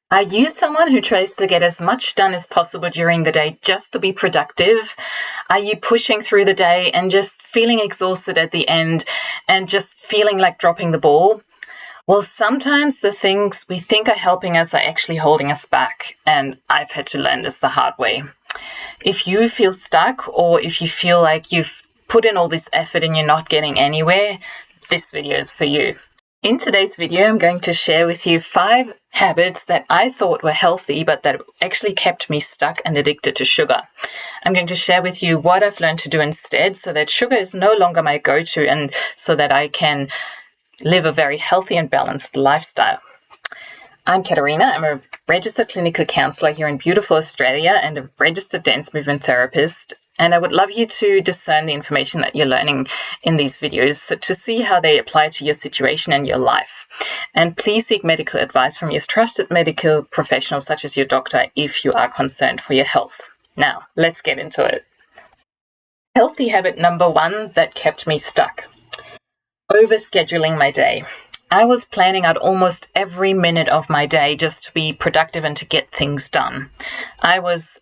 Are you someone who tries to get as much done as possible during the day just to be productive? Are you pushing through the day and just feeling exhausted at the end and just feeling like dropping the ball? Well, sometimes the things we think are helping us are actually holding us back, and I've had to learn this the hard way. If you feel stuck, or if you feel like you've put in all this effort and you're not getting anywhere, this video is for you. In today's video, I'm going to share with you 5 habits that I thought were healthy, but that actually kept me stuck and addicted to sugar. I'm going to share with you what I've learned to do instead so that sugar is no longer my go-to and so that I can live a very healthy and balanced lifestyle. I'm Katerina. I'm a registered clinical counselor here in beautiful Australia and a registered dance movement therapist. And I would love you to discern the information that you're learning in these videos to see how they apply to your situation and your life. And please seek medical advice from your trusted medical professional, such as your doctor, if you are concerned for your health. Now, let's get into it. Healthy habit number 1 that kept me stuck. Overscheduling my day. I was planning out almost every minute of my day just to be productive and to get things done. I was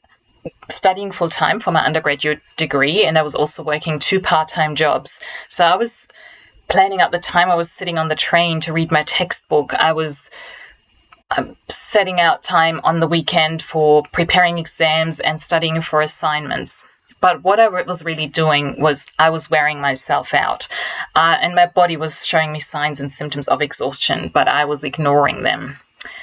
studying full-time for my undergraduate degree, and I was also working 2 part-time jobs. So I was planning out the time I was sitting on the train to read my textbook. I was setting out time on the weekend for preparing exams and studying for assignments. But what I was really doing was I was wearing myself out, and my body was showing me signs and symptoms of exhaustion, but I was ignoring them.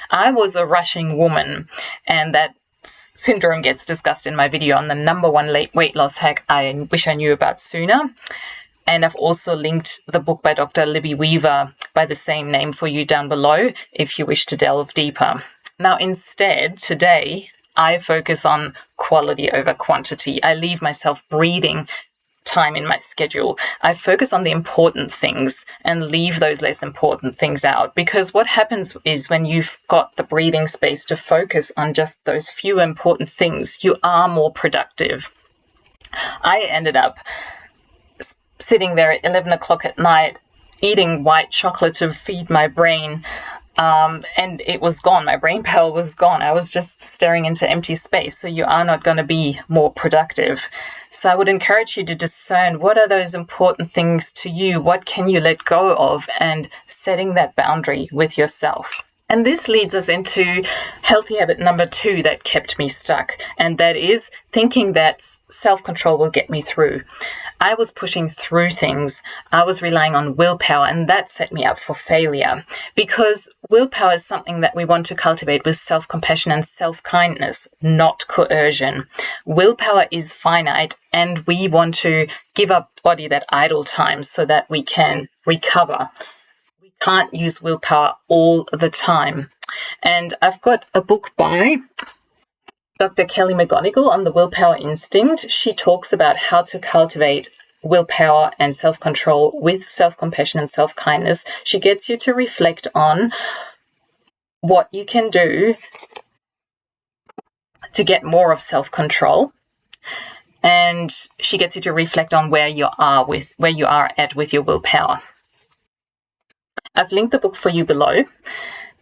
I was a rushing woman, and that syndrome gets discussed in my video on the number 1 weight loss hack I wish I knew about sooner. And I've also linked the book by Dr. Libby Weaver by the same name for you down below if you wish to delve deeper. Now, instead, today, I focus on quality over quantity. I leave myself breathing time in my schedule. I focus on the important things and leave those less important things out, because what happens is when you've got the breathing space to focus on just those few important things, you are more productive. I ended up sitting there at 11 o'clock at night eating white chocolate to feed my brain, and it was gone. My brain power was gone. I was just staring into empty space. So you are not going to be more productive. So I would encourage you to discern what are those important things to you, what can you let go of, and setting that boundary with yourself. And this leads us into healthy habit number 2 that kept me stuck, and that is thinking that self-control will get me through. I was pushing through things. I was relying on willpower, and that set me up for failure, because willpower is something that we want to cultivate with self-compassion and self-kindness, not coercion. Willpower is finite, and we want to give our body that idle time so that we can recover. We can't use willpower all the time. And I've got a book by Dr. Kelly McGonigal on the willpower instinct. She talks about how to cultivate willpower and self-control with self-compassion and self-kindness. She gets you to reflect on what you can do to get more of self-control. And she gets you to reflect on where you are at with your willpower. I've linked the book for you below.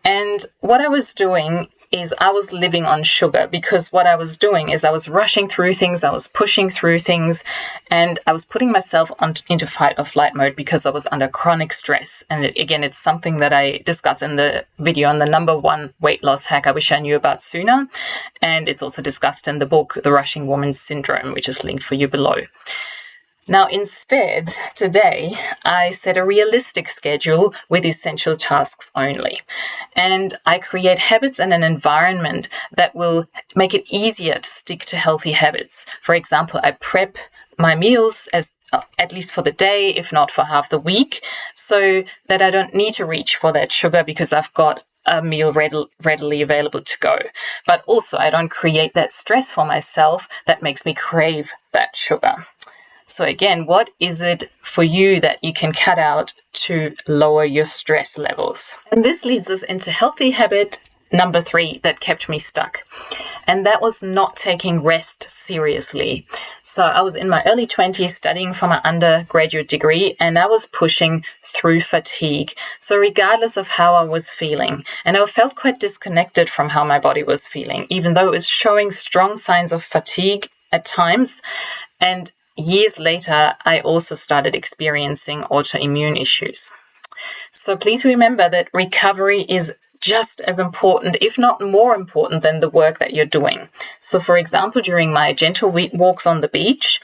And what I was doing is I was living on sugar, because what I was doing is I was rushing through things, I was pushing through things, and I was putting myself into fight or flight mode because I was under chronic stress. And again, it's something that I discuss in the video on the number 1 weight loss hack I wish I knew about sooner. And it's also discussed in the book, The Rushing Woman Syndrome, which is linked for you below. Now, instead, today, I set a realistic schedule with essential tasks only. And I create habits and an environment that will make it easier to stick to healthy habits. For example, I prep my meals at least for the day, if not for half the week, so that I don't need to reach for that sugar because I've got a meal readily available to go. But also, I don't create that stress for myself that makes me crave that sugar. So again, what is it for you that you can cut out to lower your stress levels? And this leads us into healthy habit number 3 that kept me stuck. And that was not taking rest seriously. So I was in my early 20s studying for my undergraduate degree, and I was pushing through fatigue. So regardless of how I was feeling, and I felt quite disconnected from how my body was feeling, even though it was showing strong signs of fatigue at times. And years later, I also started experiencing autoimmune issues. So please remember that recovery is just as important, if not more important, than the work that you're doing. So for example, during my gentle walks on the beach,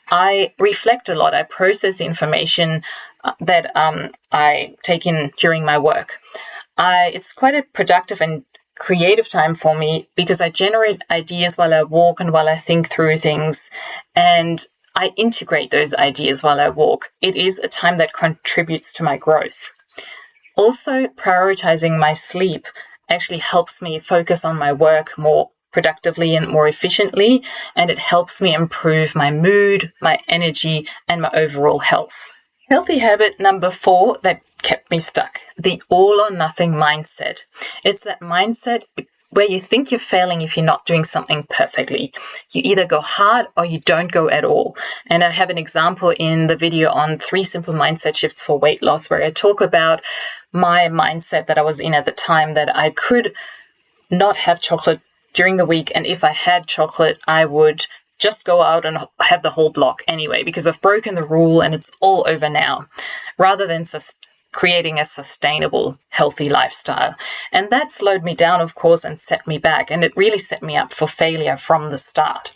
I reflect a lot. I process information that I take in during my work. It's quite a productive and creative time for me because I generate ideas while I walk and while I think through things, and I integrate those ideas while I walk. It is a time that contributes to my growth. Also, prioritizing my sleep actually helps me focus on my work more productively and more efficiently, and it helps me improve my mood, my energy, and my overall health. Healthy habit number 4 that kept me stuck: the all or nothing mindset. It's that mindset where you think you're failing if you're not doing something perfectly. You either go hard or you don't go at all. And I have an example in the video on 3 simple mindset shifts for weight loss, where I talk about my mindset that I was in at the time, that I could not have chocolate during the week. And if I had chocolate, I would just go out and have the whole block anyway, because I've broken the rule and it's all over now, rather than creating a sustainable, healthy lifestyle. And that slowed me down, of course, and set me back. And it really set me up for failure from the start.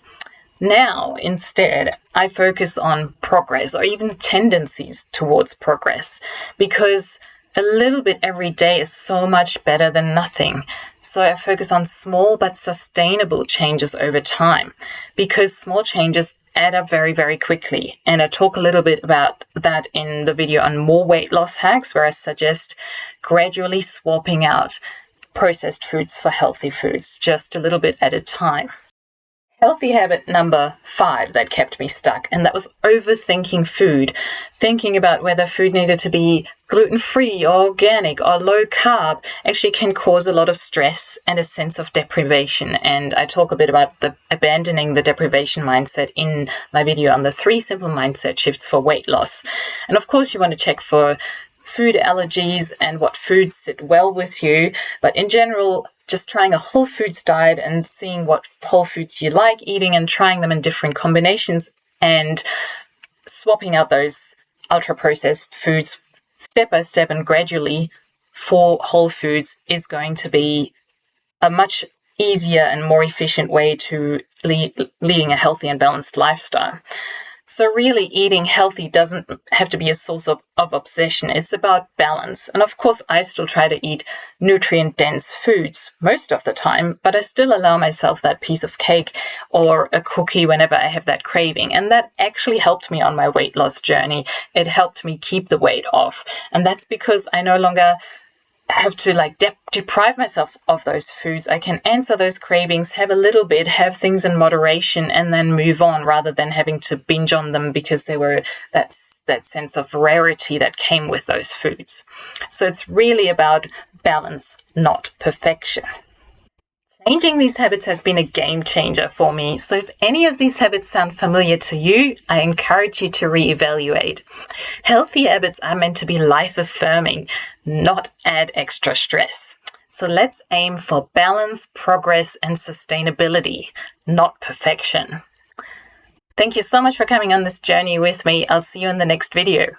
Now, instead, I focus on progress, or even tendencies towards progress, because a little bit every day is so much better than nothing. So I focus on small but sustainable changes over time, because small changes add up very, very quickly. And I talk a little bit about that in the video on more weight loss hacks, where I suggest gradually swapping out processed foods for healthy foods, just a little bit at a time. Healthy habit number 5 that kept me stuck, and that was overthinking food, thinking about whether food needed to be gluten-free or organic or low carb actually can cause a lot of stress and a sense of deprivation. And I talk a bit about abandoning the deprivation mindset in my video on the 3 simple mindset shifts for weight loss. And of course, you want to check for food allergies and what foods sit well with you. But in general, just trying a whole foods diet and seeing what whole foods you like eating and trying them in different combinations and swapping out those ultra-processed foods step by step and gradually for whole foods is going to be a much easier and more efficient way to leading a healthy and balanced lifestyle. So really, eating healthy doesn't have to be a source of obsession. It's about balance. And of course, I still try to eat nutrient-dense foods most of the time, but I still allow myself that piece of cake or a cookie whenever I have that craving. And that actually helped me on my weight loss journey. It helped me keep the weight off. And that's because I no longer have to deprive myself of those foods. I can answer those cravings, have a little bit, have things in moderation, and then move on, rather than having to binge on them because they were that sense of rarity that came with those foods. So it's really about balance, not perfection. Changing these habits has been a game changer for me. So if any of these habits sound familiar to you, I encourage you to reevaluate. Healthy habits are meant to be life-affirming, not add extra stress. So let's aim for balance, progress, and sustainability, not perfection. Thank you so much for coming on this journey with me. I'll see you in the next video.